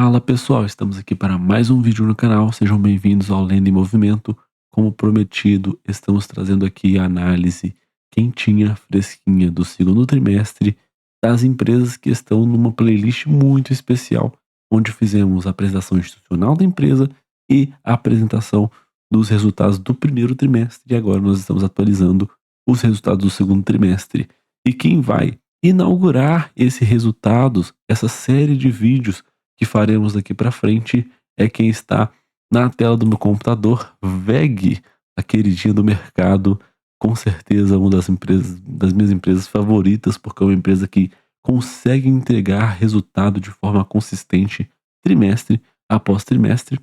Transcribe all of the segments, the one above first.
Fala pessoal, estamos aqui para mais um vídeo no canal, sejam bem-vindos ao Lendo em Movimento. Como prometido, estamos trazendo aqui a análise quentinha, fresquinha do segundo trimestre das empresas que estão numa playlist muito especial, onde fizemos a apresentação institucional da empresa e a apresentação dos resultados do primeiro trimestre, e agora nós estamos atualizando os resultados do segundo trimestre. E quem vai inaugurar esses resultados, essa série de vídeos que faremos daqui para frente, é quem está na tela do meu computador, VEG, a queridinha do mercado, com certeza uma das minhas empresas favoritas, porque é uma empresa que consegue entregar resultado de forma consistente, trimestre após trimestre.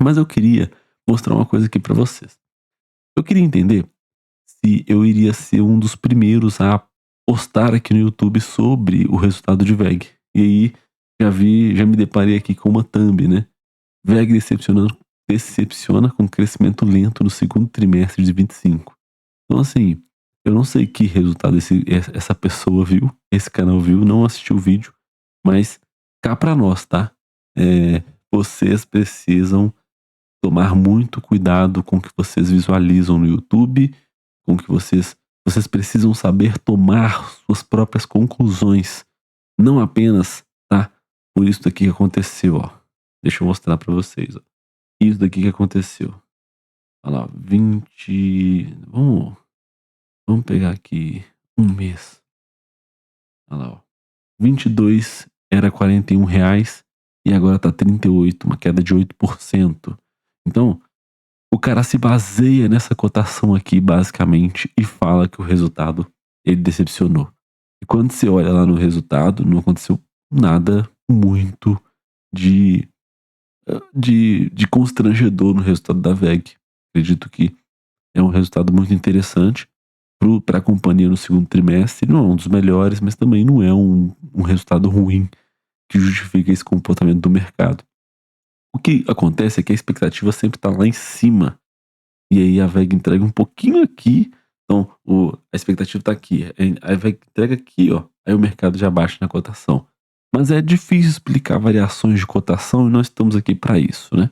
Mas eu queria mostrar uma coisa aqui para vocês. Eu queria entender se eu iria ser um dos primeiros a postar aqui no YouTube sobre o resultado de VEG. E aí, já me deparei aqui com uma thumb, né? VEG decepciona com crescimento lento no segundo trimestre de 25. Então, assim, eu não sei que resultado essa pessoa viu, esse canal viu, não assistiu o vídeo, mas cá pra nós, tá? Vocês precisam tomar muito cuidado com o que vocês visualizam no YouTube, com o que vocês precisam saber tomar suas próprias conclusões, não apenas, tá? Por isso daqui que aconteceu, ó. Deixa eu mostrar pra vocês, ó. Isso daqui que aconteceu. Olha lá, 20... Vamos pegar aqui um mês. Olha lá, ó. 22 era R$ 41 e agora tá 38, uma queda de 8%. Então, o cara se baseia nessa cotação aqui, basicamente, e fala que o resultado, ele decepcionou. E quando você olha lá no resultado, não aconteceu nada muito de constrangedor no resultado da VEG. Acredito que é um resultado muito interessante para a companhia no segundo trimestre. Não é um dos melhores, mas também não é um resultado ruim que justifica esse comportamento do mercado. O que acontece é que a expectativa sempre está lá em cima. E aí a VEG entrega um pouquinho aqui. Então a expectativa está aqui. A VEG entrega aqui, ó. Aí o mercado já baixa na cotação. Mas é difícil explicar variações de cotação e nós estamos aqui para isso, né?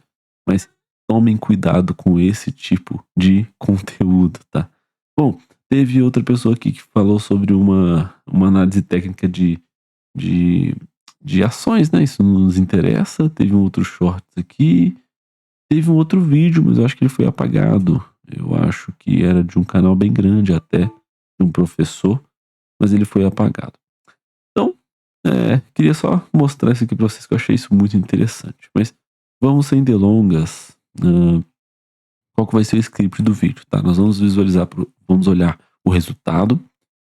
Mas tomem cuidado com esse tipo de conteúdo, tá? Bom, teve outra pessoa aqui que falou sobre uma análise técnica de ações, né? Isso não nos interessa. Teve um outro short aqui. Teve um outro vídeo, mas eu acho que ele foi apagado. Eu acho que era de um canal bem grande até, de um professor, mas ele foi apagado. Então, queria só mostrar isso aqui pra vocês, que eu achei isso muito interessante. Mas vamos sem delongas. Qual que vai ser o script do vídeo, tá? Nós vamos vamos olhar o resultado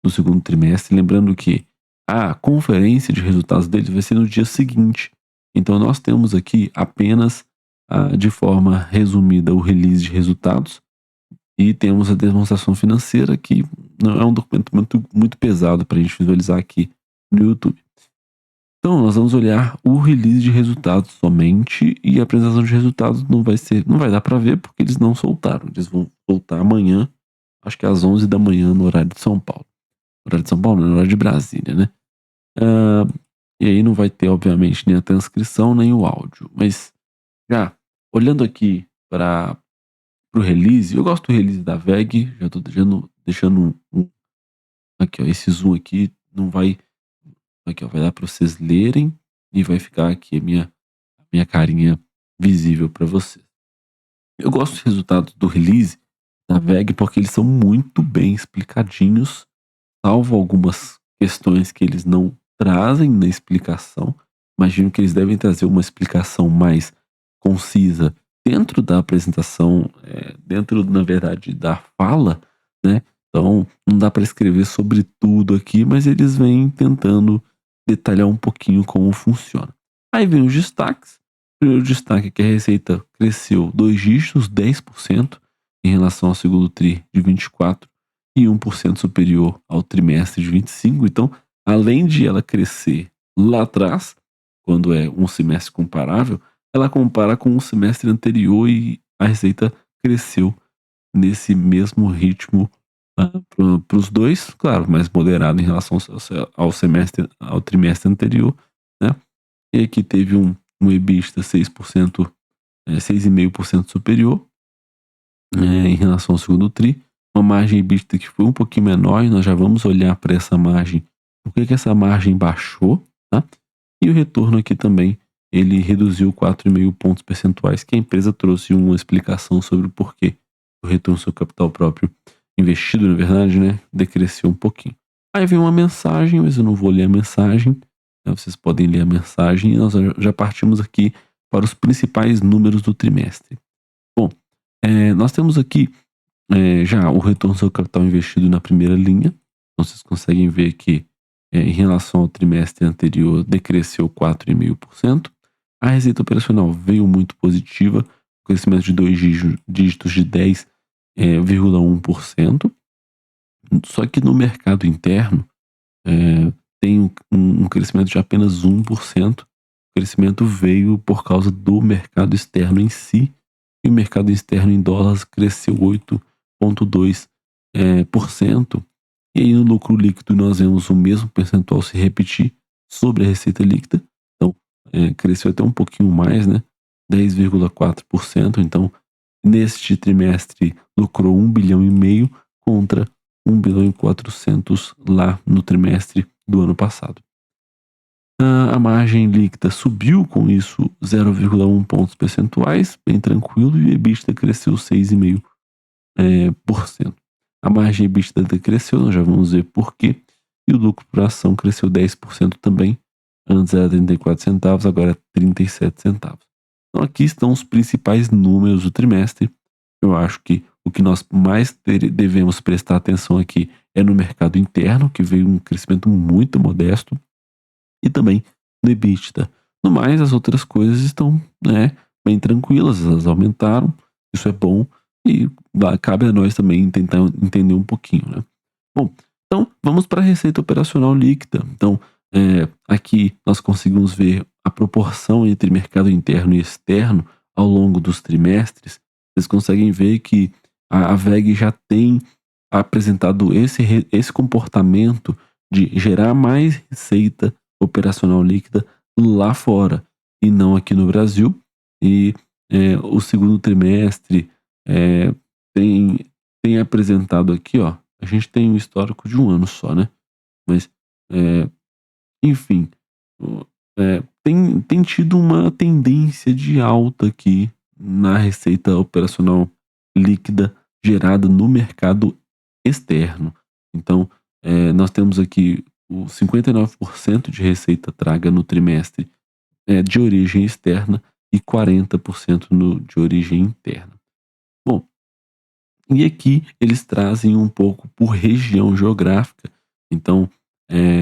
do segundo trimestre, lembrando que a conferência de resultados deles vai ser no dia seguinte. Então nós temos aqui apenas, de forma resumida, o release de resultados e temos a demonstração financeira, que não é um documento muito pesado para a gente visualizar aqui no YouTube. Então nós vamos olhar o release de resultados somente, e a apresentação de resultados não vai dar para ver porque eles não soltaram. Eles vão soltar amanhã, acho que às 11 da manhã no horário de São Paulo. Horário de São Paulo, não, no horário de Brasília, né? E aí não vai ter, obviamente, nem a transcrição, nem o áudio. Mas já olhando aqui para o release, eu gosto do release da VEG, já estou deixando aqui, ó, esse zoom aqui não vai, aqui, ó, vai dar para vocês lerem e vai ficar aqui a minha carinha visível para vocês. Eu gosto dos resultados do release da VEG porque eles são muito bem explicadinhos, salvo algumas questões que eles não trazem na explicação. Imagino que eles devem trazer uma explicação mais concisa dentro da apresentação, dentro, na verdade, da fala, né? Então, não dá para escrever sobre tudo aqui, mas eles vêm tentando detalhar um pouquinho como funciona. Aí vem os destaques. O primeiro destaque é que a receita cresceu 2 dígitos, 10%, em relação ao segundo tri de 24 e 1% superior ao trimestre de 25. Então, além de ela crescer lá atrás, quando é um semestre comparável, ela compara com o semestre anterior e a receita cresceu nesse mesmo ritmo para os dois, claro, mais moderado em relação ao trimestre anterior, né? E aqui teve um um EBITDA 6%, 6,5% superior em relação ao segundo TRI, uma margem EBITDA que foi um pouquinho menor, e nós já vamos olhar para essa margem, por que essa margem baixou, tá? E o retorno aqui também, ele reduziu 4,5 pontos percentuais, que a empresa trouxe uma explicação sobre o porquê o retorno sobre o capital próprio investido, na verdade, né, decresceu um pouquinho. Aí vem uma mensagem, mas eu não vou ler a mensagem, né, vocês podem ler a mensagem, e nós já partimos aqui para os principais números do trimestre. Bom, nós temos aqui já o retorno sobre o capital investido na primeira linha. Então vocês conseguem ver que em relação ao trimestre anterior decresceu 4,5%. A receita operacional veio muito positiva, crescimento de 2 dígitos de 10,1%. Só que no mercado interno tem um crescimento de apenas 1%. O crescimento veio por causa do mercado externo em si, e o mercado externo em dólares cresceu 8,2%. E aí no lucro líquido nós vemos o mesmo percentual se repetir sobre a receita líquida. Então cresceu até um pouquinho mais, né? 10,4%. Então neste trimestre lucrou 1,5 bilhão contra 1,4 bilhão lá no trimestre do ano passado. A margem líquida subiu com isso 0,1 pontos percentuais, bem tranquilo, e o EBITDA cresceu 6,5%. A margem EBITDA decresceu, nós já vamos ver por quê, e o lucro por ação cresceu 10% também, antes era 34 centavos, agora é 37 centavos. Então aqui estão os principais números do trimestre. Eu acho que o que nós mais devemos prestar atenção aqui é no mercado interno, que veio um crescimento muito modesto, e também no EBITDA. No mais, as outras coisas estão bem tranquilas, elas aumentaram, isso é bom, e cabe a nós também tentar entender um pouquinho, né? Bom, então vamos para a receita operacional líquida. Então, aqui nós conseguimos ver a proporção entre mercado interno e externo ao longo dos trimestres. Vocês conseguem ver que a WEG já tem apresentado esse comportamento de gerar mais receita operacional líquida lá fora e não aqui no Brasil. E o segundo trimestre tem apresentado aqui, ó, a gente tem um histórico de um ano só, né? Mas, enfim, tem tido uma tendência de alta aqui na receita operacional líquida gerada no mercado externo. Então, nós temos aqui o 59% de receita traga no trimestre de origem externa e 40% de origem interna. Bom, e aqui eles trazem um pouco por região geográfica. Então,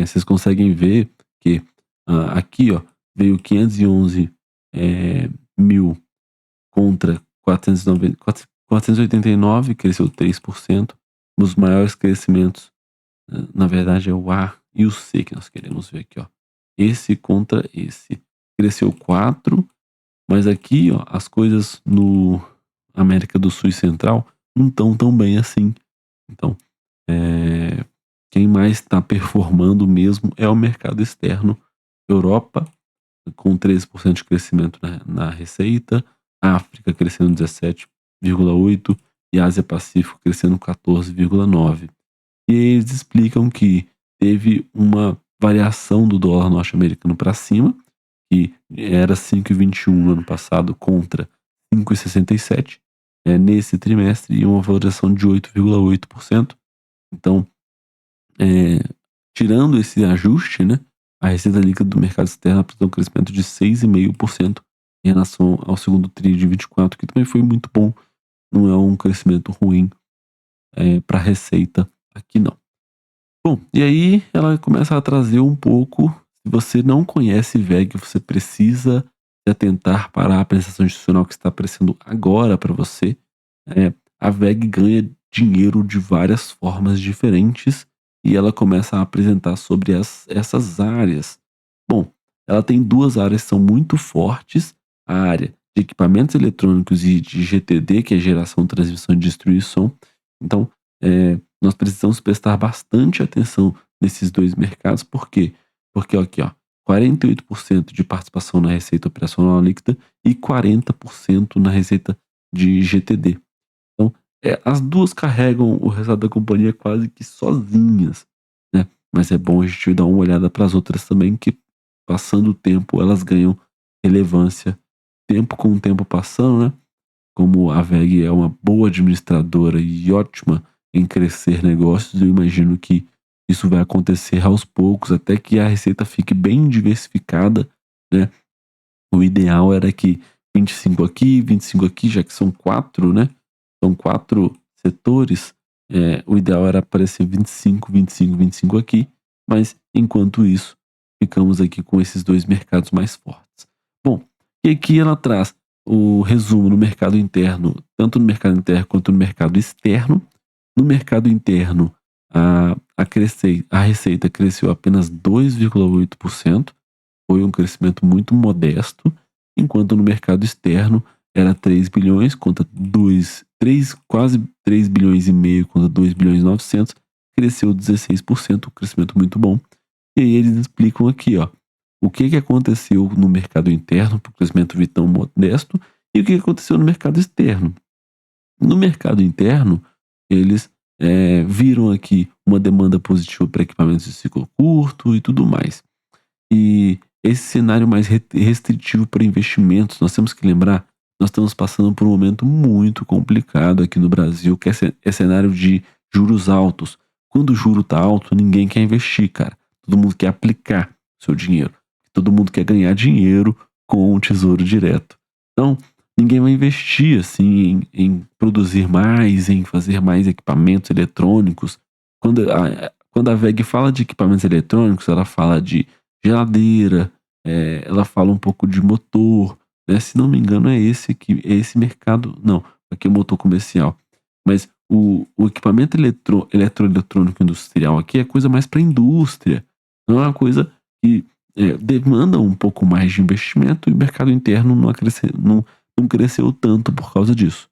vocês conseguem ver que aqui ó, veio 511 mil contra 489, cresceu 3%. Os maiores crescimentos, na verdade, é o A e o C que nós queremos ver aqui, ó. Esse contra esse. Cresceu 4, mas aqui, ó, as coisas no América do Sul e Central não estão tão bem assim. Então, quem mais está performando mesmo é o mercado externo. Europa, com 13% de crescimento na receita, África crescendo 17,8% e Ásia-Pacífico crescendo 14,9%. E eles explicam que teve uma variação do dólar norte-americano para cima, que era 5,21 no ano passado contra 5,67 nesse trimestre, e uma valorização de 8,8%. Então, tirando esse ajuste, né, a receita líquida do mercado externo apresentou um crescimento de 6,5% em relação ao segundo TRI de 24, que também foi muito bom. Não é um crescimento ruim para a receita aqui, não. Bom, e aí ela começa a trazer um pouco. Se você não conhece WEG, você precisa se atentar para a apresentação institucional que está aparecendo agora para você. A WEG ganha dinheiro de várias formas diferentes e ela começa a apresentar sobre essas áreas. Bom, ela tem duas áreas que são muito fortes: a área de equipamentos eletrônicos e de GTD, que é geração, transmissão e distribuição. Então, nós precisamos prestar bastante atenção nesses dois mercados. Por quê? Porque aqui, ó, 48% de participação na receita operacional líquida e 40% na receita de GTD. Então, as duas carregam o resultado da companhia quase que sozinhas, né? Mas é bom a gente dar uma olhada para as outras também, que passando o tempo elas ganham relevância, tempo com o tempo passando, né? Como a VEG é uma boa administradora e ótima em crescer negócios, eu imagino que isso vai acontecer aos poucos, até que a receita fique bem diversificada, né? O ideal era que 25 aqui, 25 aqui, já que são 4, né? São 4 setores. O ideal era aparecer 25, 25, 25 aqui, mas enquanto isso, ficamos aqui com esses dois mercados mais fortes. Bom, e aqui ela traz o resumo no mercado interno, tanto no mercado interno quanto no mercado externo. No mercado interno, a receita cresceu apenas 2,8%, foi um crescimento muito modesto, enquanto no mercado externo era 3 bilhões contra 3, quase 3 bilhões e meio contra 2 bilhões e 900, cresceu 16%, um crescimento muito bom. E aí eles explicam aqui, ó, o que aconteceu no mercado interno para o crescimento vir tão modesto e o que aconteceu no mercado externo. No mercado interno, eles viram aqui uma demanda positiva para equipamentos de ciclo curto e tudo mais. E esse cenário mais restritivo para investimentos, nós temos que lembrar, nós estamos passando por um momento muito complicado aqui no Brasil, que é cenário de juros altos. Quando o juro está alto, ninguém quer investir, cara. Todo mundo quer aplicar o seu dinheiro. Todo mundo quer ganhar dinheiro com o tesouro direto. Então, ninguém vai investir assim em produzir mais, em fazer mais equipamentos eletrônicos. Quando a VEG fala de equipamentos eletrônicos, ela fala de geladeira, ela fala um pouco de motor, né? Se não me engano é esse mercado, não, aqui é o motor comercial, mas o equipamento eletroeletrônico industrial aqui é coisa mais para indústria, não é uma coisa que demanda um pouco mais de investimento, e o mercado interno não cresceu tanto por causa disso.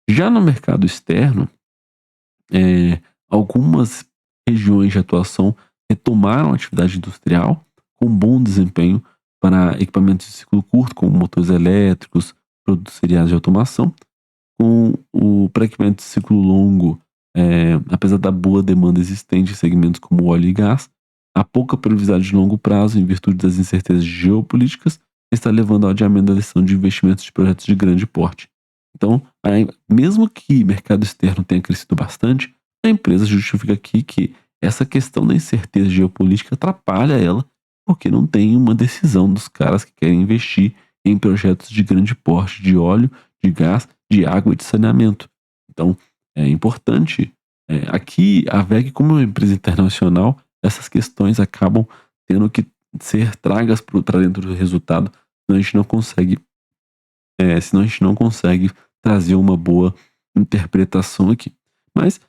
Já no mercado externo, algumas regiões de atuação retomaram a atividade industrial com bom desempenho para equipamentos de ciclo curto, como motores elétricos, produtos seriados de automação, para equipamentos de ciclo longo, apesar da boa demanda existente em segmentos como óleo e gás, a pouca previsibilidade de longo prazo, em virtude das incertezas geopolíticas, está levando ao adiamento da decisão de investimentos de projetos de grande porte. Então, mesmo que o mercado externo tenha crescido bastante, a empresa justifica aqui que essa questão da incerteza geopolítica atrapalha ela, porque não tem uma decisão dos caras que querem investir em projetos de grande porte de óleo, de gás, de água e de saneamento. Então, é importante. Aqui, a VEG, como é uma empresa internacional, essas questões acabam tendo que ser tragas para dentro do resultado, senão a gente não consegue trazer uma boa interpretação aqui. Mas,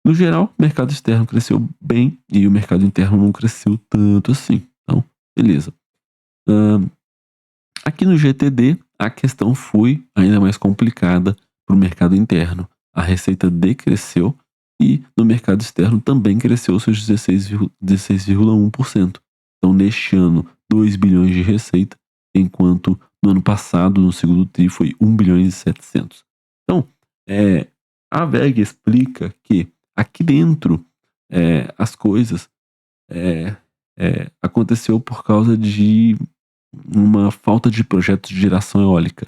no geral, o mercado externo cresceu bem e o mercado interno não cresceu tanto assim. Então, beleza. Aqui no GTD, a questão foi ainda mais complicada para o mercado interno. A receita decresceu e no mercado externo também cresceu seus 16,1%. Então, neste ano, 2 bilhões de receita, enquanto no ano passado, no segundo TRI, foi 1 bilhões e 700. Então, a VEG explica que aqui dentro as coisas aconteceu por causa de uma falta de projetos de geração eólica.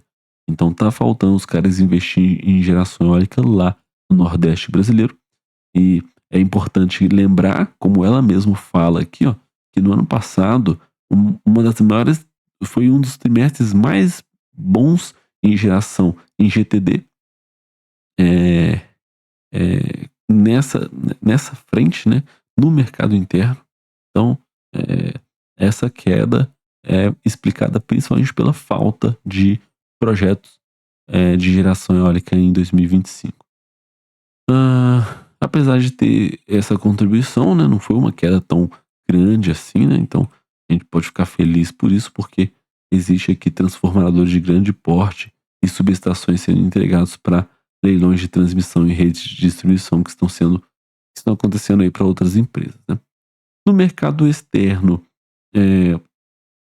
Então tá faltando os caras investir em geração eólica lá no Nordeste brasileiro. E é importante lembrar, como ela mesma fala aqui, ó, que no ano passado, uma das maiores, foi um dos trimestres mais bons em geração em GTD. Nessa frente, né, no mercado interno. Então, essa queda é explicada principalmente pela falta de projetos de geração eólica em 2025. Apesar de ter essa contribuição, né, não foi uma queda tão grande assim, né, então a gente pode ficar feliz por isso, porque existe aqui transformadores de grande porte e subestações sendo entregados para leilões de transmissão e redes de distribuição que estão acontecendo aí para outras empresas, né? No mercado externo,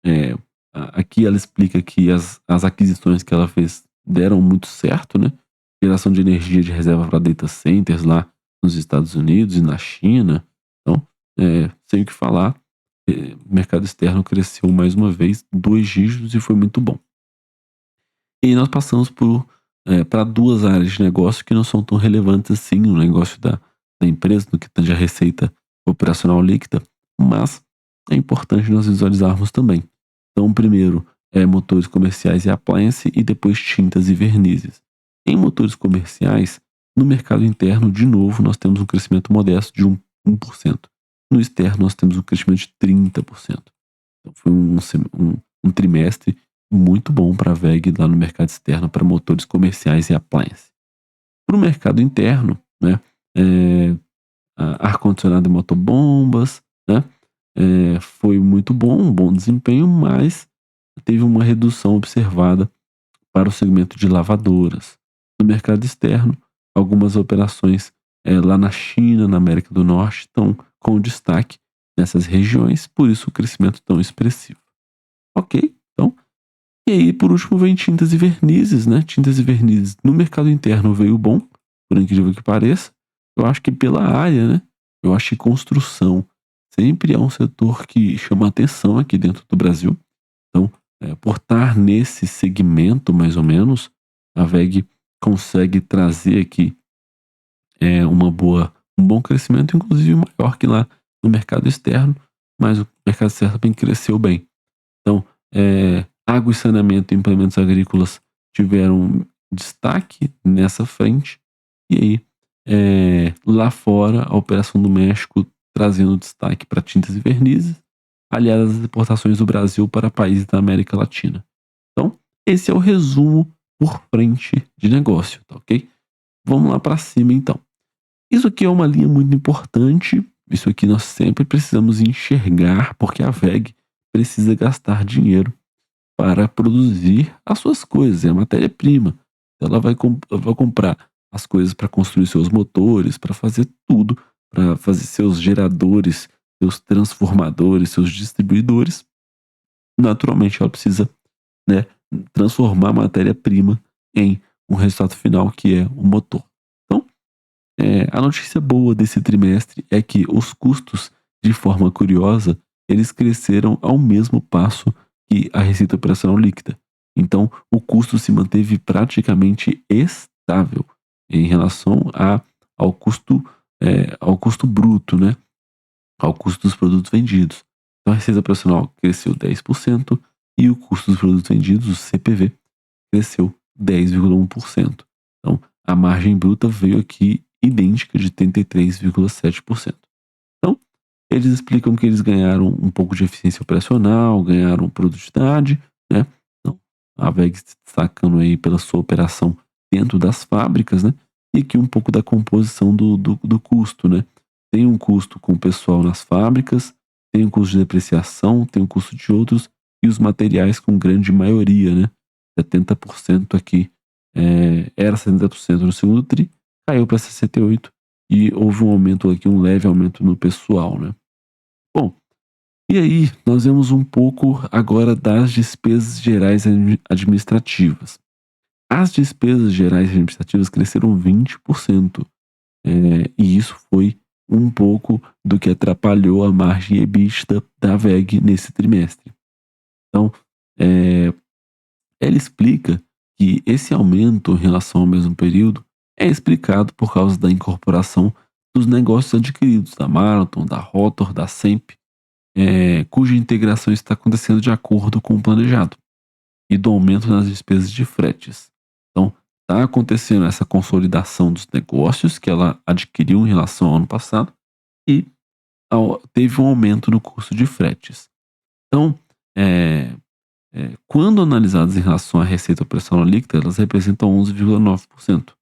É, aqui ela explica que as aquisições que ela fez deram muito certo, né? Geração de energia de reserva para data centers lá nos Estados Unidos e na China. Então, sem o que falar, o mercado externo cresceu mais uma vez 2 dígitos e foi muito bom. E aí nós passamos para duas áreas de negócio que não são tão relevantes assim no negócio da empresa, no que tange a receita operacional líquida, mas é importante nós visualizarmos também. Então, primeiro motores comerciais e appliance e depois tintas e vernizes. Em motores comerciais, no mercado interno, de novo, nós temos um crescimento modesto de 1%. No externo, nós temos um crescimento de 30%. Então, foi um trimestre muito bom para a WEG lá no mercado externo para motores comerciais e appliance. Para o mercado interno, né, ar-condicionado e motobombas, né, foi muito bom, um bom desempenho, mas teve uma redução observada para o segmento de lavadoras. No mercado externo, algumas operações lá na China, na América do Norte, estão com destaque nessas regiões, por isso o crescimento tão expressivo. Ok? Então, e aí, por último, vem tintas e vernizes, né? Tintas e vernizes no mercado interno veio bom, por incrível que pareça. Eu acho que pela área, né? Eu acho que construção sempre é um setor que chama atenção aqui dentro do Brasil. Então, por estar nesse segmento, mais ou menos, a WEG consegue trazer aqui um bom crescimento, inclusive maior que lá no mercado externo, mas o mercado externo também cresceu bem. Então, água e saneamento e implementos agrícolas tiveram destaque nessa frente. E aí, lá fora, a operação do México trazendo destaque para tintas e vernizes, aliadas às exportações do Brasil para países da América Latina. Então, esse é o resumo por frente de negócio, tá ok? Vamos lá para cima, então. Isso aqui é uma linha muito importante. Isso aqui nós sempre precisamos enxergar, porque a WEG precisa gastar dinheiro para produzir as suas coisas, é a matéria-prima. Ela vai comprar as coisas para construir seus motores, para fazer tudo, para fazer seus geradores, seus transformadores, seus distribuidores. Naturalmente, ela precisa, né, transformar a matéria-prima em um resultado final que é o motor. Então, a notícia boa desse trimestre é que os custos, de forma curiosa, eles cresceram ao mesmo passo que a receita operacional líquida. Então, o custo se manteve praticamente estável em relação ao custo bruto, né? Ao custo dos produtos vendidos. Então, a receita operacional cresceu 10% e o custo dos produtos vendidos, o CPV, cresceu 10,1%. Então, a margem bruta veio aqui idêntica de 33,7%. Então, eles explicam que eles ganharam um pouco de eficiência operacional, ganharam produtividade, né? Então, a WEG se destacando aí pela sua operação dentro das fábricas, né? E aqui um pouco da composição do custo, né? Tem um custo com o pessoal nas fábricas, tem um custo de depreciação, tem um custo de outros, e os materiais com grande maioria, né? 70% aqui, era 70% no segundo TRI, caiu para 68% e houve um aumento aqui, um leve aumento no pessoal, né? Bom, e aí nós vemos um pouco agora das despesas gerais administrativas. As despesas gerais administrativas cresceram 20%, e isso foi um pouco do que atrapalhou a margem EBITDA da WEG nesse trimestre. Então, ela explica que esse aumento em relação ao mesmo período é explicado por causa da incorporação dos negócios adquiridos da Marathon, da Rotor, da Semp, cuja integração está acontecendo de acordo com o planejado, e do aumento nas despesas de fretes. Então, está acontecendo essa consolidação dos negócios que ela adquiriu em relação ao ano passado e teve um aumento no custo de fretes. Então, quando analisadas em relação à receita operacional líquida, elas representam 11,9%,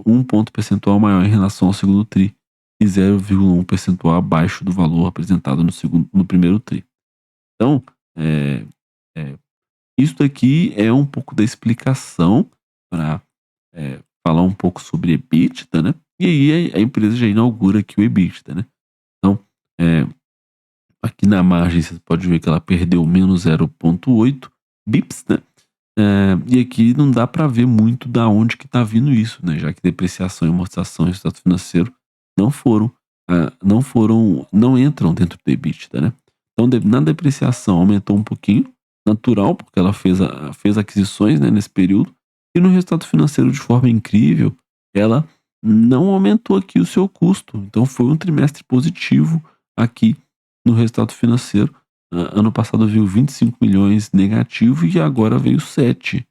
um ponto percentual maior em relação ao segundo TRI e 0,1 percentual abaixo do valor apresentado no primeiro TRI. Então, isso aqui é um pouco da explicação para falar um pouco sobre EBITDA, né? E aí a empresa já inaugura aqui o EBITDA, né? Então, Aqui na margem você pode ver que ela perdeu menos 0,8 bips, né? E aqui não dá para ver muito da onde que está vindo isso, né? Já que depreciação e amortização e resultado financeiro não foram, não entram dentro do EBITDA, né? Então, na depreciação aumentou um pouquinho, natural, porque ela fez aquisições, né, nesse período, e no resultado financeiro, de forma incrível, ela não aumentou aqui o seu custo. Então, foi um trimestre positivo aqui no resultado financeiro. Ano passado veio 25 milhões negativo e agora veio 7.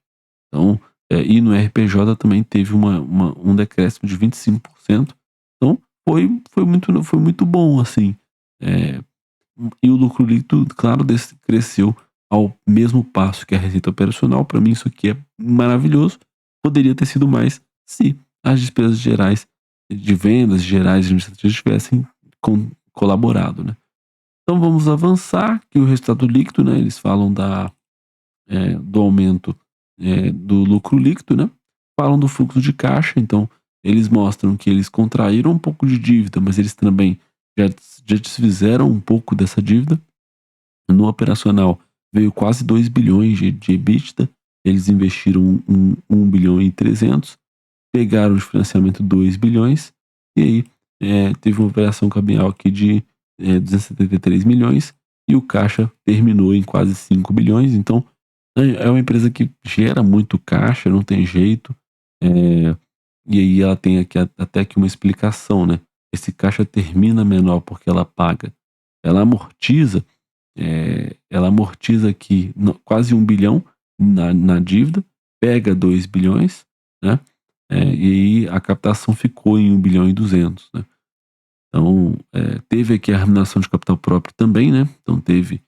Então, e no RPJ também teve um decréscimo de 25%. Então, foi muito bom, assim. É, e o lucro líquido, claro, cresceu ao mesmo passo que a receita operacional. Para mim, isso aqui é maravilhoso. Poderia ter sido mais se as despesas gerais de vendas, gerais e administrativas tivessem colaborado, né? Então vamos avançar, que o resultado líquido, né? Eles falam do aumento do lucro líquido, né? Falam do fluxo de caixa, então eles mostram que eles contraíram um pouco de dívida, mas eles também já desfizeram um pouco dessa dívida. No operacional veio quase 2 bilhões de EBITDA, eles investiram 1 bilhão e 300, pegaram de financiamento 2 bilhões, e aí teve uma operação cambial aqui de 273 milhões, e o caixa terminou em quase 5 bilhões, então é uma empresa que gera muito caixa, não tem jeito, e aí ela tem aqui até aqui uma explicação, né? Esse caixa termina menor porque ela paga, ela amortiza, ela amortiza aqui quase 1 bilhão na dívida, pega 2 bilhões, né? E aí a captação ficou em 1 bilhão e 200, né? Então, teve aqui a remuneração de capital próprio também, né? Então teve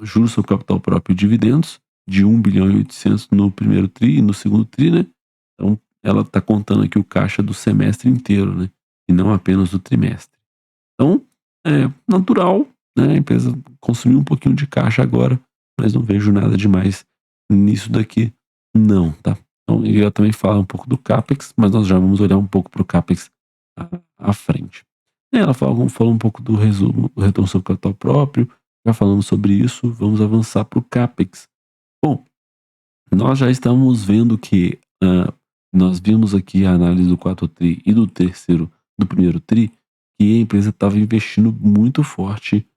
juros sobre capital próprio e dividendos de 1 bilhão e 800 no primeiro tri e no segundo tri, né? Então, ela está contando aqui o caixa do semestre inteiro, né? E não apenas do trimestre. Então, é natural, né? A empresa consumiu um pouquinho de caixa agora, mas não vejo nada demais nisso daqui, não, tá? Então, e ela também fala um pouco do CAPEX, mas nós já vamos olhar um pouco para o CAPEX à frente. Ela falou um pouco do resumo do retorno sobre capital próprio, já falamos sobre isso, vamos avançar para o CAPEX. Bom, nós já estamos vendo que nós vimos aqui a análise do 4 tri e do primeiro tri, que a empresa estava investindo muito forte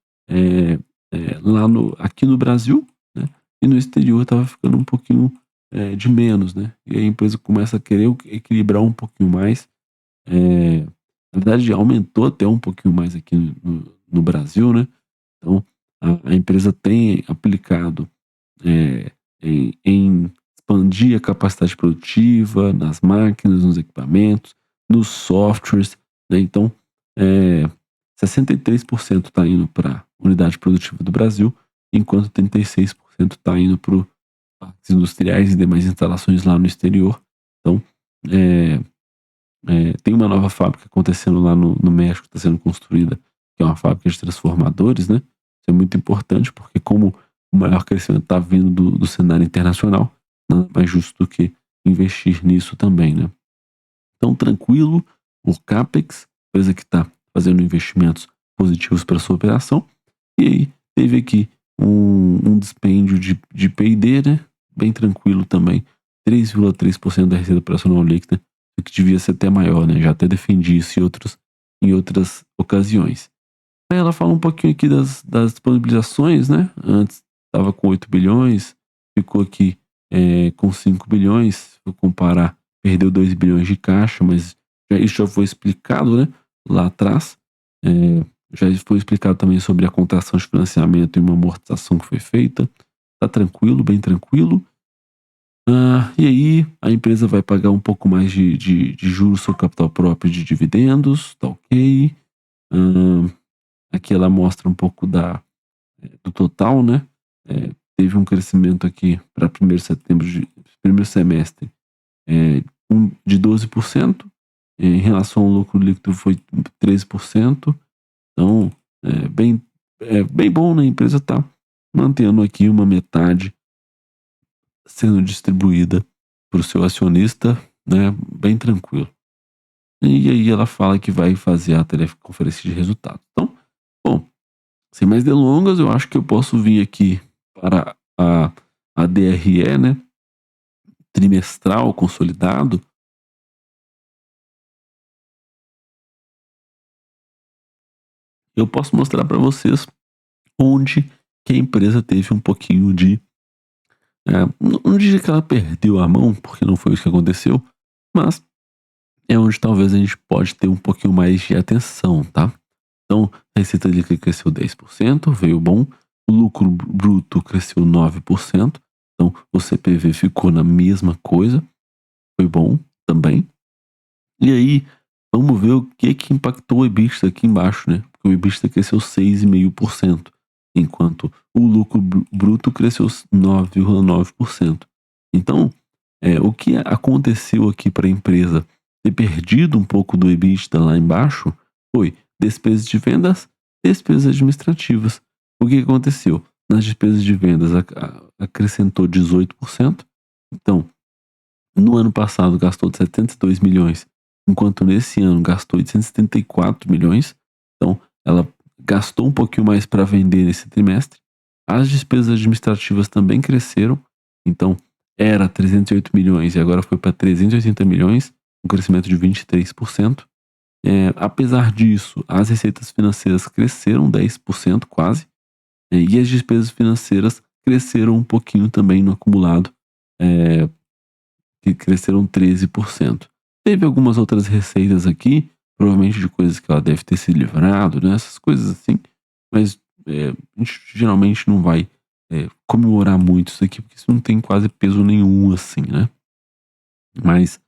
aqui no Brasil, né? E no exterior estava ficando um pouquinho de menos, né? E a empresa começa a querer equilibrar um pouquinho mais. Na verdade, aumentou até um pouquinho mais aqui no Brasil, né? Então, a empresa tem aplicado em expandir a capacidade produtiva nas máquinas, nos equipamentos, nos softwares, né? Então, 63% está indo para a unidade produtiva do Brasil, enquanto 36% está indo para parques industriais e demais instalações lá no exterior. Então, tem uma nova fábrica acontecendo lá no México, está sendo construída, que é uma fábrica de transformadores, né? Isso é muito importante, porque como o maior crescimento está vindo do cenário internacional, nada mais justo do que investir nisso também, né? Então, tranquilo, o CAPEX, empresa que está fazendo investimentos positivos para sua operação, e aí teve aqui um dispêndio de P&D, né? Bem tranquilo também, 3,3% da receita operacional líquida, o que devia ser até maior, né? Já até defendi isso em outras ocasiões. Aí ela fala um pouquinho aqui das disponibilizações, né? Antes estava com 8 bilhões, ficou aqui com 5 bilhões, se eu comparar, perdeu 2 bilhões de caixa, mas isso já foi explicado, né? Lá atrás. Já foi explicado também sobre a contratação de financiamento e uma amortização que foi feita. Tá tranquilo, bem tranquilo. E aí a empresa vai pagar um pouco mais de juros sobre capital próprio de dividendos, tá ok. Aqui ela mostra um pouco do total, né? Teve um crescimento aqui para primeiro semestre de 12%, em relação ao lucro líquido foi 13%. Então, bem bom, né? A empresa está mantendo aqui uma metade sendo distribuída para o seu acionista, né? Bem tranquilo. E aí ela fala que vai fazer a teleconferência de resultados. Então, bom, Sem mais delongas, eu acho que eu posso vir aqui para a DRE, né? Trimestral consolidado. Eu posso mostrar para vocês onde que a empresa teve um pouquinho de. Não diria que ela perdeu a mão, porque não foi isso que aconteceu, mas é onde talvez a gente pode ter um pouquinho mais de atenção, tá? Então, a receita líquida cresceu 10%, veio bom. O lucro bruto cresceu 9%. Então, o CPV ficou na mesma coisa. Foi bom também. E aí, vamos ver o que impactou o EBITDA aqui embaixo, né? Porque o EBITDA cresceu 6,5%, enquanto o lucro bruto cresceu 9,9%. Então, o que aconteceu aqui para a empresa ter perdido um pouco do EBITDA lá embaixo foi despesas de vendas, despesas administrativas. O que aconteceu? Nas despesas de vendas acrescentou 18%. Então, no ano passado gastou 72 milhões, enquanto nesse ano gastou 874 milhões. Então, ela gastou um pouquinho mais para vender nesse trimestre. As despesas administrativas também cresceram. Então, era 308 milhões e agora foi para 380 milhões, um crescimento de 23%. Apesar disso, as receitas financeiras cresceram 10% quase, e as despesas financeiras cresceram um pouquinho também no acumulado, que cresceram 13%. Teve algumas outras receitas aqui, provavelmente de coisas que ela deve ter se livrado, né? Essas coisas assim, mas a gente geralmente não vai comemorar muito isso aqui, porque isso não tem quase peso nenhum assim, né? Mas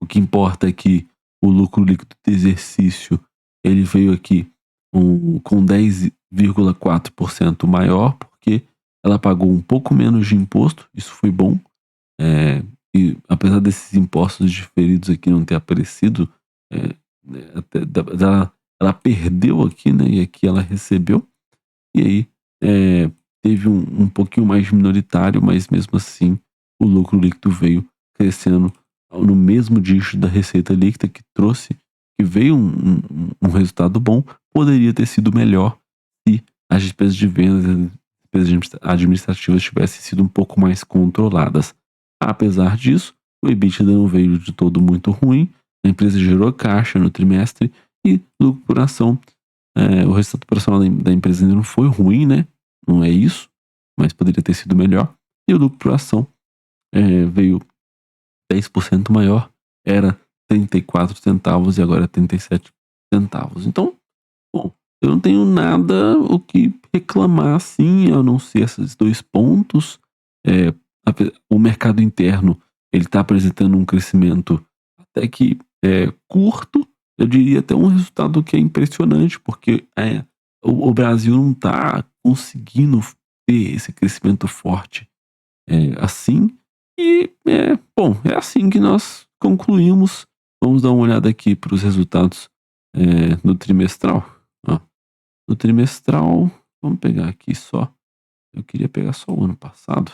o que importa é que o lucro líquido do exercício, ele veio aqui com 10,4% maior, porque ela pagou um pouco menos de imposto, isso foi bom. E apesar desses impostos diferidos aqui não ter aparecido, ela perdeu aqui, né? E aqui ela recebeu. E aí teve um pouquinho mais minoritário, mas mesmo assim o lucro líquido veio crescendo no mesmo dígito da receita líquida que veio um resultado bom. Poderia ter sido melhor se as despesas de vendas e as despesas administrativas tivessem sido um pouco mais controladas. Apesar disso, o EBITDA não veio de todo muito ruim, a empresa gerou caixa no trimestre e lucro por ação. O resultado operacional da empresa ainda não foi ruim, né? Não é isso, mas poderia ter sido melhor. E o lucro por ação veio 10% maior, era 34 centavos e agora é 37 centavos. Então, bom, eu não tenho nada o que reclamar assim, a não ser esses dois pontos. O mercado interno, ele está apresentando um crescimento até que curto, eu diria até um resultado que é impressionante, porque o Brasil não está conseguindo ter esse crescimento forte assim. E, bom, é assim que nós concluímos. Vamos dar uma olhada aqui para os resultados no trimestral. Ó, no trimestral, vamos pegar aqui só. Eu queria pegar só o ano passado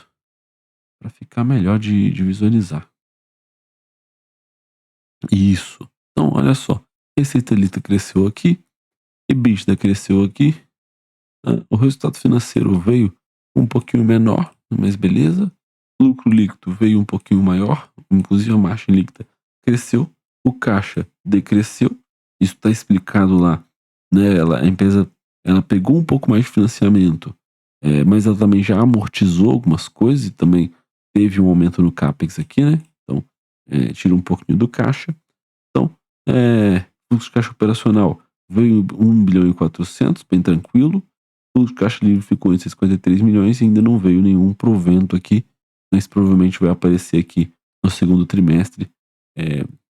para ficar melhor de visualizar. Isso. Então, olha só. Receita líquida cresceu aqui, EBITDA cresceu aqui. O resultado financeiro veio um pouquinho menor, mas beleza. O lucro líquido veio um pouquinho maior, inclusive a margem líquida cresceu. O caixa decresceu. Isso está explicado lá, né? A empresa ela pegou um pouco mais de financiamento, mas ela também já amortizou algumas coisas e também teve um aumento no CAPEX aqui, né? Então, tira um pouquinho do caixa. Então, fluxo de caixa operacional veio 1 bilhão e 400, bem tranquilo. O fluxo de caixa livre ficou em 53 milhões e ainda não veio nenhum provento aqui, mas provavelmente vai aparecer aqui no segundo trimestre.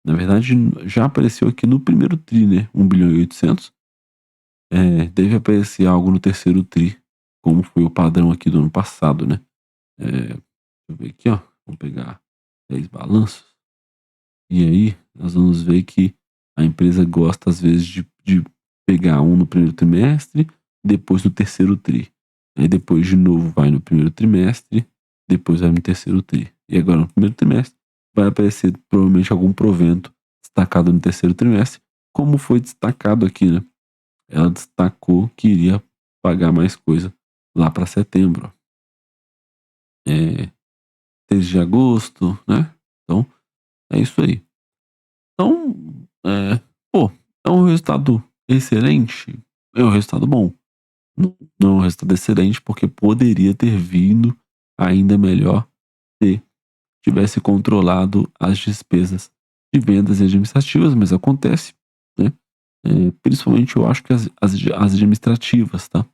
Na verdade, já apareceu aqui no primeiro tri, né? 1 bilhão e 800. Deve aparecer algo no terceiro tri, como foi o padrão aqui do ano passado, né? Deixa eu ver aqui, ó. Vamos pegar 10 balanços. E aí, nós vamos ver que a empresa gosta, às vezes, de pegar um no primeiro trimestre, depois no terceiro tri. Aí depois, de novo, vai no primeiro trimestre, depois vai no terceiro tri. E agora, no primeiro trimestre, vai aparecer provavelmente algum provento destacado no terceiro trimestre, como foi destacado aqui, né? Ela destacou que iria pagar mais coisa lá para setembro. Ó. 3 de agosto, né? Então, é isso aí. Então, pô, é um resultado excelente? É um resultado bom. Não é um resultado excelente, porque poderia ter vindo ainda melhor se tivesse controlado as despesas de vendas e administrativas, mas acontece, né? Principalmente eu acho que as administrativas, tá?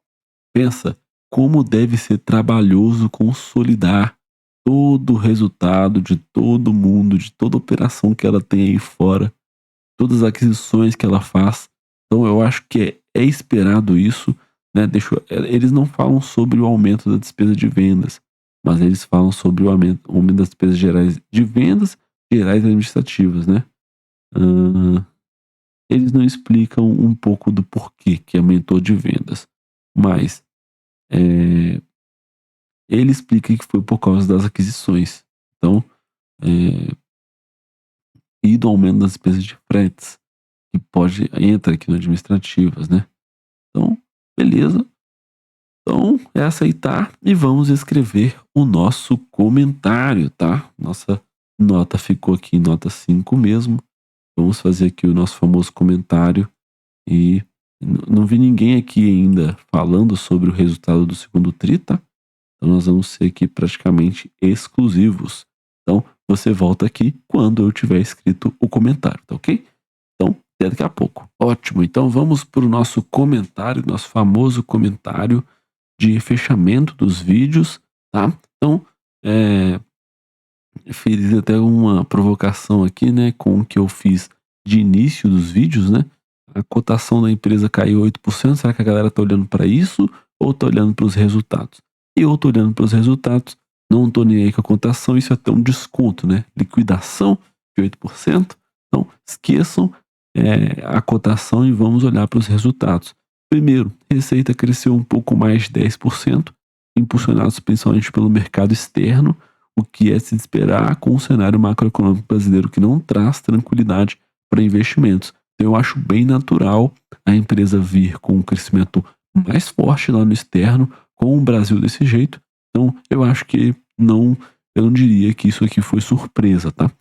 Pensa como deve ser trabalhoso consolidar todo o resultado de todo mundo, de toda operação que ela tem aí fora, todas as aquisições que ela faz. Então eu acho que é esperado isso, né? Eles não falam sobre o aumento da despesa de vendas, mas eles falam sobre o aumento das despesas gerais de vendas, gerais e administrativas, né? Ah, eles não explicam um pouco do porquê que aumentou de vendas, mas é, ele explica que foi por causa das aquisições. Então, é, e do aumento das despesas de fretes, que entra aqui no administrativas, né? Então, beleza. Então, é aceitar e vamos escrever o nosso comentário, tá? Nossa nota ficou aqui em nota 5 mesmo. Vamos fazer aqui o nosso famoso comentário e não vi ninguém aqui ainda falando sobre o resultado do segundo tri, tá? Então nós vamos ser aqui praticamente exclusivos. Então você volta aqui quando eu tiver escrito o comentário, tá ok? Então, até daqui a pouco. Ótimo, então vamos para o nosso comentário, nosso famoso comentário de fechamento dos vídeos, tá? Então, fiz até uma provocação aqui, né, com o que eu fiz de início dos vídeos, né? A cotação da empresa caiu 8%. Será que a galera tá olhando para isso ou tá olhando para os resultados? E eu tô olhando para os resultados, não tô nem aí com a cotação, isso é até um desconto, né? Liquidação de 8%. Então, esqueçam a cotação e vamos olhar para os resultados. Primeiro, receita cresceu um pouco mais de 10%, impulsionados principalmente pelo mercado externo, o que é se esperar com o cenário macroeconômico brasileiro que não traz tranquilidade para investimentos. Então, eu acho bem natural a empresa vir com um crescimento mais forte lá no externo, com o Brasil desse jeito. Então, eu acho que eu não diria que isso aqui foi surpresa, tá?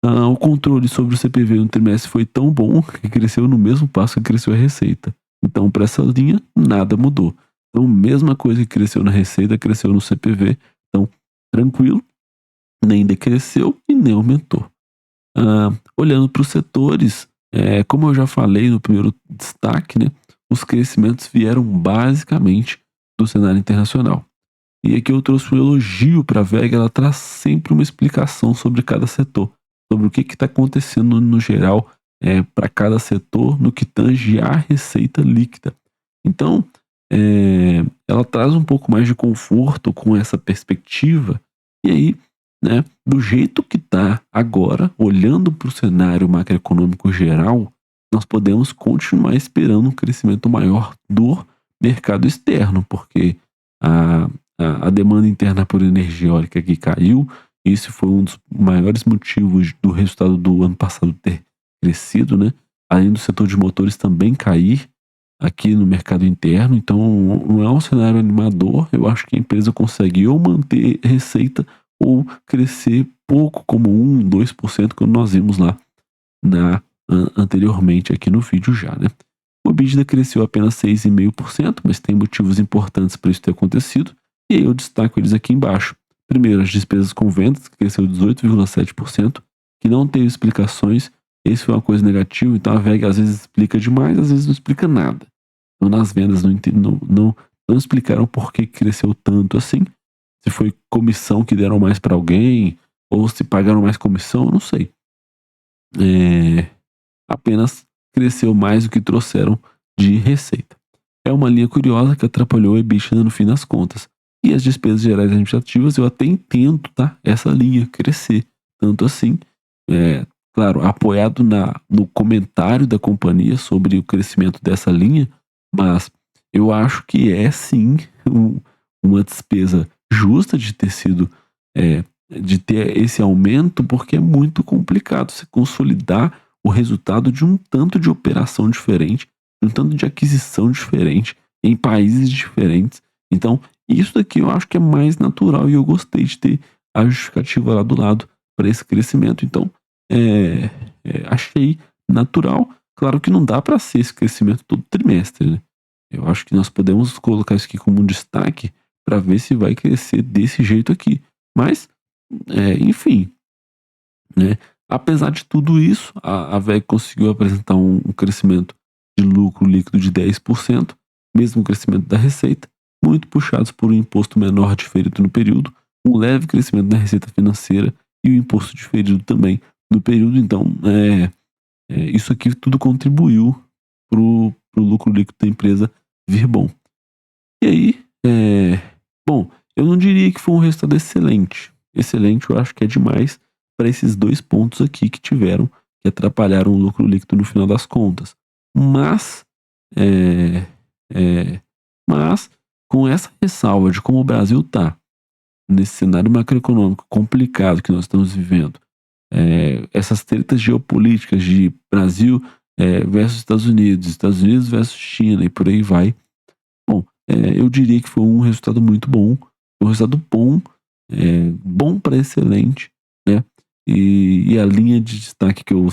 O controle sobre o CPV no trimestre foi tão bom que cresceu no mesmo passo que cresceu a receita. Então, para essa linha, nada mudou. Então, mesma coisa que cresceu na receita, cresceu no CPV. Então, tranquilo, nem decresceu e nem aumentou. Olhando para os setores, como eu já falei no primeiro destaque, né, os crescimentos vieram basicamente do cenário internacional. E aqui eu trouxe um elogio para a VEG, ela traz sempre uma explicação sobre cada setor, sobre o que está acontecendo no geral para cada setor no que tange a receita líquida. Então, ela traz um pouco mais de conforto com essa perspectiva, e aí, né, do jeito que está agora, olhando para o cenário macroeconômico geral, nós podemos continuar esperando um crescimento maior do mercado externo, porque a demanda interna por energia eólica que caiu, esse foi um dos maiores motivos do resultado do ano passado ter crescido, né? Além do setor de motores também cair aqui no mercado interno, então não é um cenário animador. Eu acho que a empresa consegue ou manter receita ou crescer pouco, como 1, 2%, como nós vimos lá anteriormente aqui no vídeo já, né? O EBITDA cresceu apenas 6,5%, mas tem motivos importantes para isso ter acontecido, e aí eu destaco eles aqui embaixo. Primeiro, as despesas com vendas, que cresceu 18,7%, que não teve explicações. Esse foi uma coisa negativa, então a VEG às vezes explica demais, às vezes não explica nada. Então nas vendas não explicaram por que cresceu tanto assim. Se foi comissão que deram mais para alguém, ou se pagaram mais comissão, não sei. Apenas cresceu mais do que trouxeram de receita. É uma linha curiosa que atrapalhou o EBITDA no fim das contas. E as despesas gerais administrativas eu até entendo, tá? Essa linha crescer. Tanto assim, claro, apoiado no comentário da companhia sobre o crescimento dessa linha, mas eu acho que é sim uma despesa justa de ter sido, de ter esse aumento, porque é muito complicado se consolidar o resultado de um tanto de operação diferente, de um tanto de aquisição diferente. em países diferentes. Então, isso daqui eu acho que é mais natural e eu gostei de ter a justificativa lá do lado para esse crescimento. Então, achei natural. Claro que não dá para ser esse crescimento todo trimestre, né? Eu acho que nós podemos colocar isso aqui como um destaque para ver se vai crescer desse jeito aqui. Mas, enfim, né? Apesar de tudo isso, a VEG conseguiu apresentar um crescimento de lucro líquido de 10%, mesmo crescimento da receita, muito puxados por um imposto menor diferido no período, um leve crescimento na receita financeira e o imposto diferido também no período. Então, isso aqui tudo contribuiu para o lucro líquido da empresa vir bom. E aí, bom, eu não diria que foi um resultado excelente. Excelente eu acho que é demais para esses dois pontos aqui que tiveram, que atrapalharam o lucro líquido no final das contas. Mas, mas com essa ressalva de como o Brasil está nesse cenário macroeconômico complicado que nós estamos vivendo, essas tretas geopolíticas de Brasil versus Estados Unidos versus China e por aí vai. Bom, eu diria que foi um resultado muito bom, um resultado bom, bom para excelente, né? E a linha de destaque que eu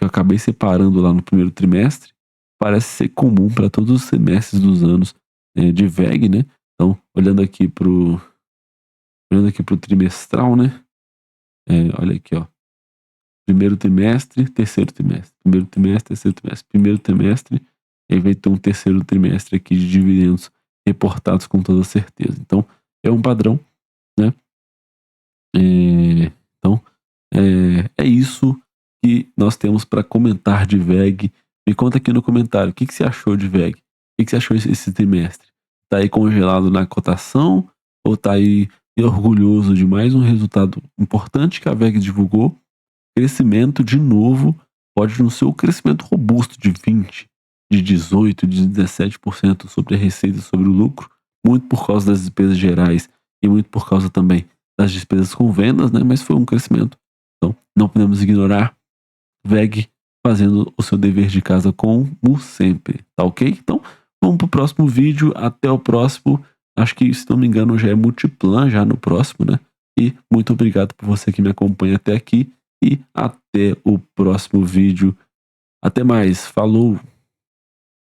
acabei separando lá no primeiro trimestre parece ser comum para todos os semestres dos anos de VEG, né? Então, olhando aqui pro trimestral, né? Olha aqui, ó. Primeiro trimestre, terceiro trimestre. Primeiro trimestre, terceiro trimestre. Primeiro trimestre, aí vai ter um terceiro trimestre aqui de dividendos reportados com toda certeza. Então, é um padrão, né? Então, é isso que nós temos para comentar de VEG. Me conta aqui no comentário, o que você achou de VEG? O que você achou esse trimestre? Tá aí congelado na cotação? Ou tá aí orgulhoso de mais um resultado importante que a VEG divulgou? Crescimento, de novo, pode não ser o crescimento robusto de 20%, de 18%, de 17% sobre a receita e sobre o lucro, muito por causa das despesas gerais e muito por causa também das despesas com vendas, né? Mas foi um crescimento. Então, não podemos ignorar VEG fazendo o seu dever de casa como sempre, tá ok? Então, vamos pro próximo vídeo, até o próximo. Acho que, se não me engano, já é Multiplan já no próximo, né? E muito obrigado por você que me acompanha até aqui e até o próximo vídeo. Até mais, falou!